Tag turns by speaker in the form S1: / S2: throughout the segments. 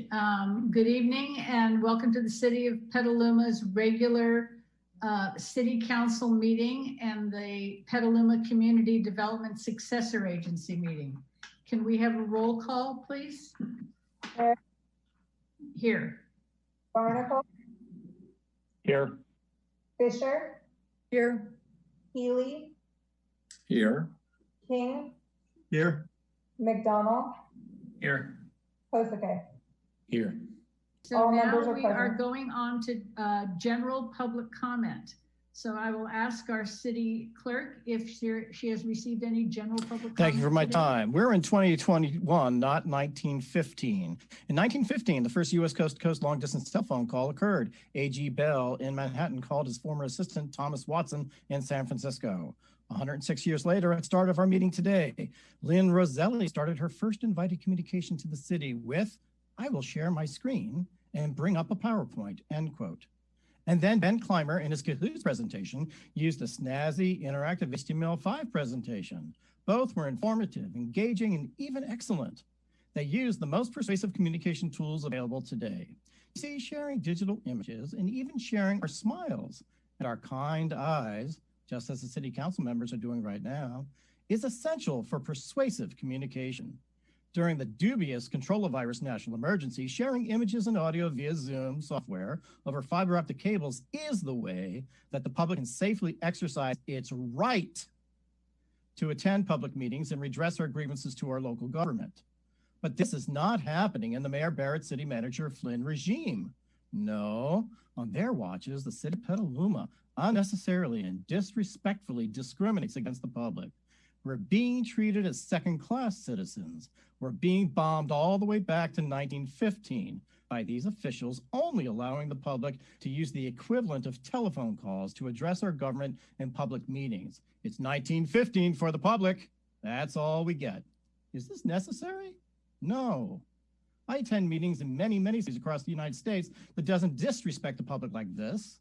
S1: Good evening and welcome to the City of Petaluma's regular City Council meeting and the Petaluma Community Development Successor Agency meeting. Can we have a roll call, please? Here.
S2: Barnacle.
S3: Here.
S2: Fisher.
S1: Here.
S2: Healy.
S3: Here.
S2: King.
S3: Here.
S2: McDonald.
S3: Here.
S2: Kosake.
S3: Here.
S1: So
S2: all
S1: now
S2: members are
S1: we
S2: present.
S1: are going on to general public comment. So I will ask our city clerk if she has received any general public comment.
S4: Thank you for my
S1: today.
S4: time. We're in 2021, not 1915. In 1915, the first U.S. coast-to-coast long-distance telephone call occurred. A.G. Bell in Manhattan called his former assistant, Thomas Watson, in San Francisco. 106 years later, at the start of our meeting today, Lynn Roselli started her first invited communication to the city with, "I will share my screen and bring up a PowerPoint," end quote. And then Ben Clymer, in his Kahoot presentation, used a snazzy, interactive HTML5 presentation. Both were informative, engaging, and even excellent. They used the most persuasive communication tools available today. You see, sharing digital images and even sharing our smiles and our kind eyes, just as the city council members are doing right now, is essential for persuasive communication. During the dubious coronavirus national emergency, sharing images and audio via Zoom software over fiber optic cables is the way that the public can safely exercise its right to attend public meetings and redress our grievances to our local government. But this is not happening in the Mayor Barrett City Manager Flynn regime. No, on their watches, the city of Petaluma unnecessarily and disrespectfully discriminates against the public. We're being treated as second-class citizens. We're being bombed all the way back to 1915 by these officials, only allowing the public to use the equivalent of telephone calls to address our government in public meetings. It's 1915 for the public. That's all we get. Is this necessary? No. I attend meetings in many cities across the United States that doesn't disrespect the public like this.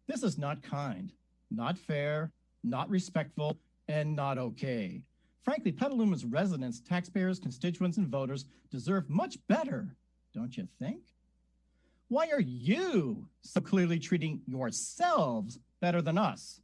S4: This is not kind, not fair, not respectful, and not okay. Frankly, Petaluma's residents, taxpayers, constituents, and voters deserve much better, don't you think? Why are you so clearly treating yourselves better than us?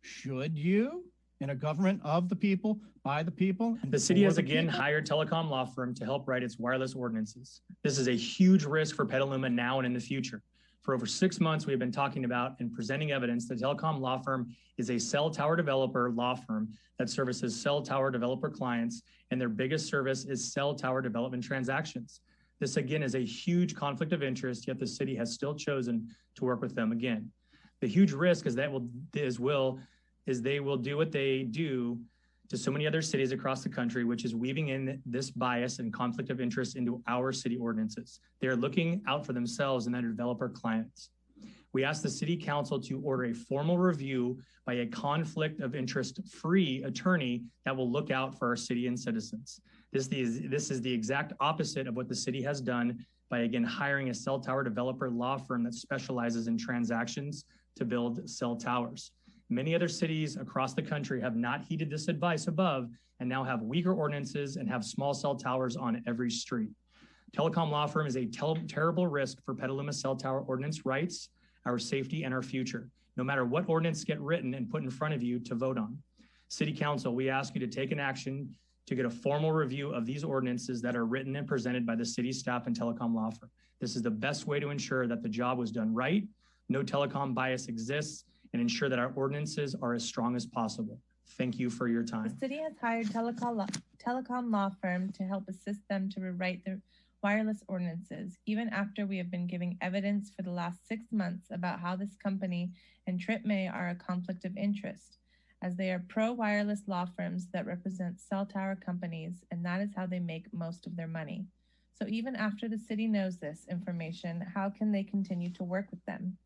S4: Should you, in a government of the people, by the people?
S3: The city has again hired telecom law firm to help write its wireless ordinances. This is a huge risk for Petaluma now and in the future. For over 6 months, we have been talking about and presenting evidence that telecom law firm is a cell tower developer law firm that services cell tower developer clients, and their biggest service is cell tower development transactions. This again is a huge conflict of interest, yet the city has still chosen to work with them again. The huge risk is that they will do what they do to so many other cities across the country, which is weaving in this bias and conflict of interest into our city ordinances. They are looking out for themselves and their developer clients. We asked the city council to order a formal review by a conflict of interest-free attorney that will look out for our city and citizens. This is the exact opposite of what the city has done by, again, hiring a cell tower developer law firm that specializes in transactions to build cell towers. Many other cities across the country have not heeded this advice above and now have weaker ordinances and have small cell towers on every street. Telecom law firm is a terrible risk for Petaluma cell tower ordinance rights, our safety, and our future, no matter what ordinance get written and put in front of you to vote on. City Council, we ask you to take an action to get a formal review of these ordinances that are written and presented by the city staff and telecom law firm. This is the best way to ensure that the job was done right, no telecom bias exists, and ensure that our ordinances are as strong as possible. Thank you for your time.
S5: The city has hired telecom law firm to help assist them to rewrite their wireless ordinances, even after we have been giving evidence for the last 6 months about how this company and Trip May are a conflict of interest, as they are pro-wireless law firms that represent cell tower companies, and that is how they make most of their money. So even after the city knows this information, how can they continue to work with them?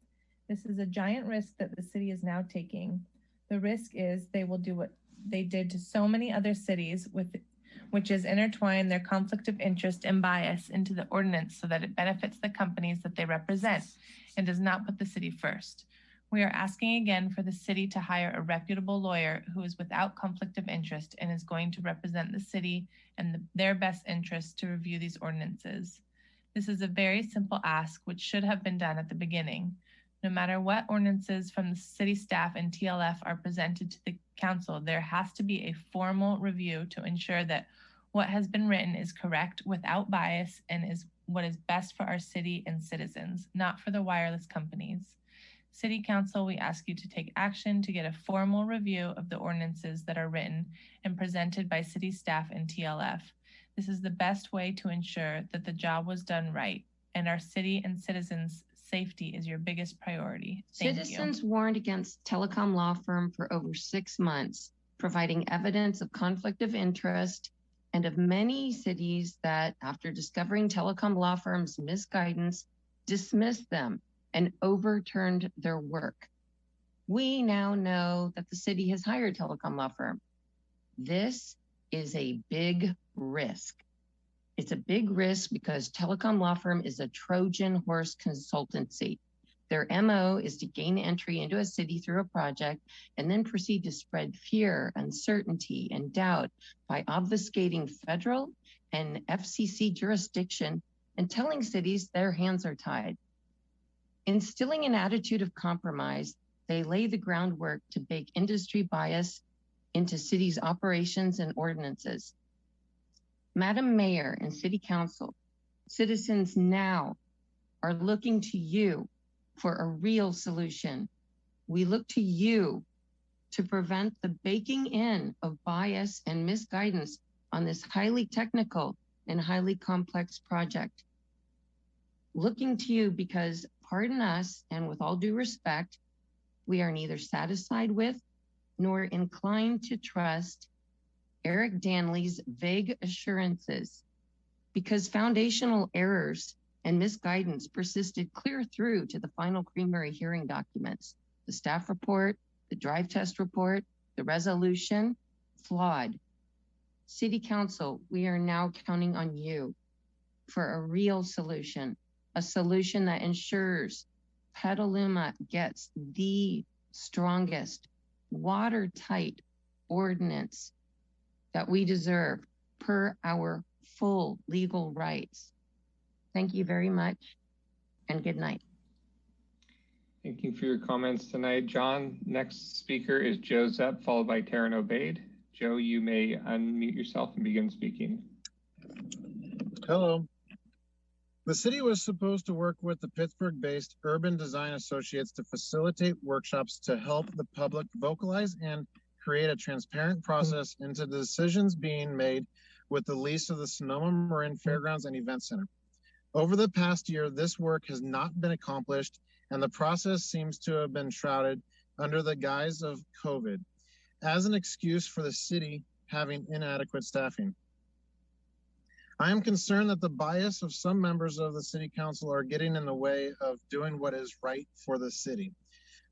S5: This is a giant risk that the city is now taking. The risk is they will do what they did to so many other cities, which is intertwine their conflict of interest and bias into the ordinance so that it benefits the companies that they represent and does not put the city first. We are asking again for the city to hire a reputable lawyer who is without conflict of interest and is going to represent the city and their best interests to review these ordinances. This is a very simple ask, which should have been done at the beginning. No matter what ordinances from the city staff and TLF are presented to the council, there has to be a formal review to ensure that what has been written is correct without bias and is what is best for our city and citizens, not for the wireless companies. City Council, we ask you to take action to get a formal review of the ordinances that are written and presented by city staff and TLF. This is the best way to ensure that the job was done right, and our city and citizens' safety is your biggest priority. Thank
S6: Citizens
S5: you.
S6: warned against telecom law firm for over 6 months, providing evidence of conflict of interest and of many cities that, after discovering telecom law firms' misguidance, dismissed them and overturned their work. We now know that the city has hired a telecom law firm. This is a big risk. It's a big risk because telecom law firm is a Trojan horse consultancy. Their MO is to gain entry into a city through a project and then proceed to spread fear, uncertainty, and doubt by obfuscating federal and FCC jurisdiction and telling cities their hands are tied. Instilling an attitude of compromise, they lay the groundwork to bake industry bias into cities' operations and ordinances. Madam Mayor and City Council, citizens now are looking to you for a real solution. We look to you to prevent the baking in of bias and misguidance on this highly technical and highly complex project. Looking to you because, pardon us, and with all due respect, we are neither satisfied with nor inclined to trust Eric Danley's vague assurances because foundational errors and misguidance persisted clear through to the final Creamery hearing documents, the staff report, the drive test report, the resolution, flawed. City Council, we are now counting on you for a real solution, a solution that ensures Petaluma gets the strongest, watertight ordinance that we deserve per our full legal rights. Thank you very much and good night.
S7: Thank you for your comments tonight, John. Next speaker is Joe Zepp, followed by Taryn Obaid. Joe, you may unmute yourself and begin speaking.
S8: Hello. The city was supposed to work with the Pittsburgh-based Urban Design Associates to facilitate workshops to help the public vocalize and create a transparent process into the decisions being made with the lease of the Sonoma Marin Fairgrounds and Event Center. Over the past year, this work has not been accomplished, and the process seems to have been shrouded under the guise of COVID as an excuse for the city having inadequate staffing. I am concerned that the bias of some members of the City Council are getting in the way of doing what is right for the city.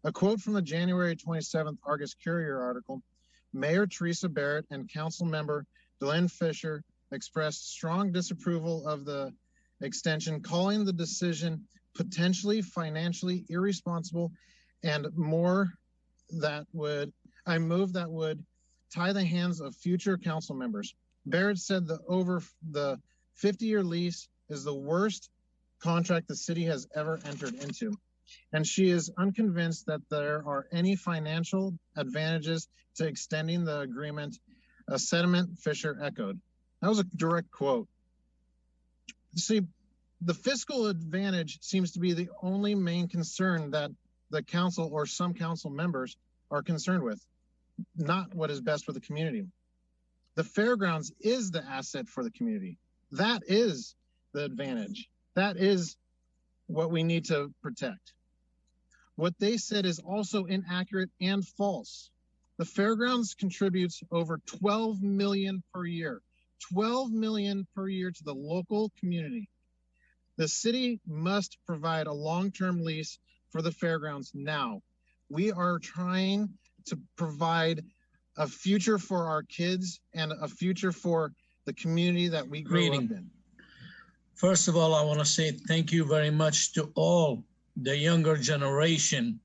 S8: A quote from the January 27th Argus Courier article, Mayor Teresa Barrett and Council Member Delenn Fisher expressed strong disapproval of the extension, calling the decision potentially financially irresponsible and more that would, I move that would tie the hands of future council members. Barrett said the over the 50-year lease is the worst contract the city has ever entered into. And she is unconvinced that there are any financial advantages to extending the agreement, a sentiment Fisher echoed. That was a direct quote. See, the fiscal advantage seems to be the only main concern that the council or some council members are concerned with, not what is best for the community. The fairgrounds is the asset for the community. That is the advantage. That is what we need to protect. What they said is also inaccurate and false. The fairgrounds contributes over $12 million per year, $12 million per year to the local community. The city must provide a long-term lease for the fairgrounds now. We are trying to provide a future for our kids and a future for the community that we grew up in.
S9: First of all, I want to say thank you very much to all the younger generation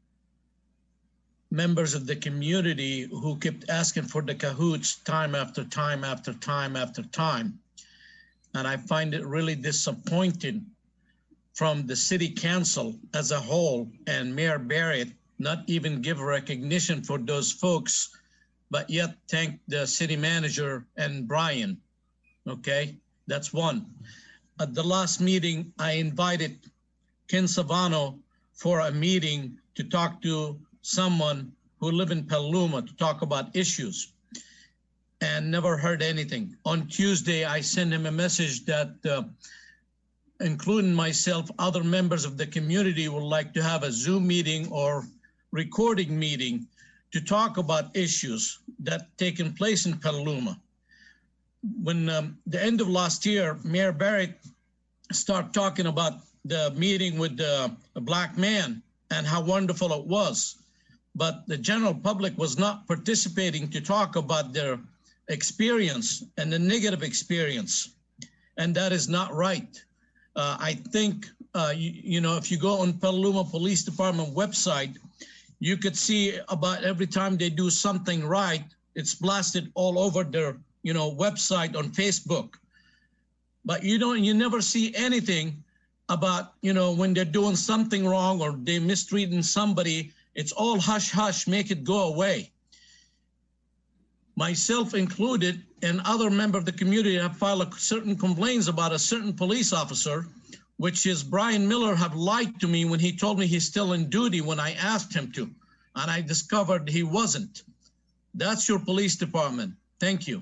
S9: members of the community who kept asking for the cahoots time after time after time after time. And I find it really disappointing from the city council as a whole and Mayor Barrett not even give recognition for those folks, but yet thank the city manager and Brian. Okay, that's one. At the last meeting, I invited Ken Savano for a meeting to talk to someone who live in Petaluma to talk about issues, and never heard anything. On Tuesday, I sent him a message that including myself, other members of the community would like to have a Zoom meeting or recording meeting to talk about issues that taken place in Petaluma. When the end of last year, Mayor Barrett started talking about the meeting with the black man and how wonderful it was. But the general public was not participating to talk about their experience and the negative experience. And that is not right. I think, you know, if you go on Petaluma Police Department website, you could see about every time they do something right, it's blasted all over their, you know, website on Facebook. But you never see anything about, you know, when they're doing something wrong or they mistreating somebody. It's all hush hush, make it go away. Myself included and other members of the community have filed certain complaints about a certain police officer, which is Brian Miller have lied to me when he told me he's still in duty when I asked him to, and I discovered he wasn't. That's your police department. Thank you.